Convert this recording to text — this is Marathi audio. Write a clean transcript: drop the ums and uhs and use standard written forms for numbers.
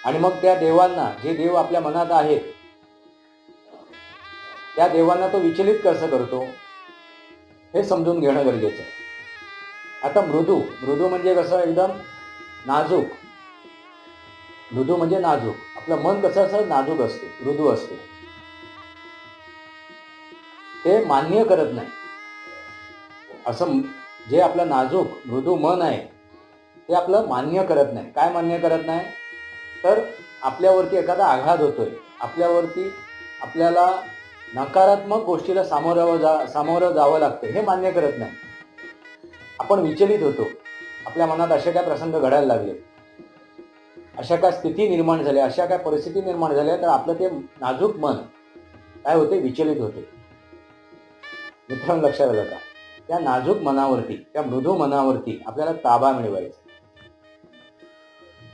आणि मग त्या देवांना, जे देव आपल्या मनात आहेत, त्या देवांना तो विचलित कसं करतो हे समजून घेणं गरजेचं आहे. आता मृदू मृदू म्हणजे कसं, एकदम नाजूक. मृदू म्हणजे नाजूक. आपलं मन कसं असं नाजूक असते, मृदू असते. ते मान्य करत नाही. असं जे आपलं नाजूक मृदू मन आहे ते आपलं मान्य करत नाही. काय मान्य करत नाही? तर आपल्यावरती एखादा आघात होतोय, आपल्यावरती आपल्याला नकारात्मक गोष्टीला सामोरं जावं लागतं, हे मान्य करत नाही. आपण विचलित होतो. आपल्या मनात असे काय प्रसंग घडायला लागले, अशा काय स्थिती निर्माण झाल्या, अशा काय परिस्थिती निर्माण झाल्या, तर आपलं ते नाजूक मन काय होते, विचलित होते. मित्रांनो, लक्षात आलं का? त्या नाजूक मनावरती, त्या मृदू मनावरती आपल्याला ताबा मिळवायचा.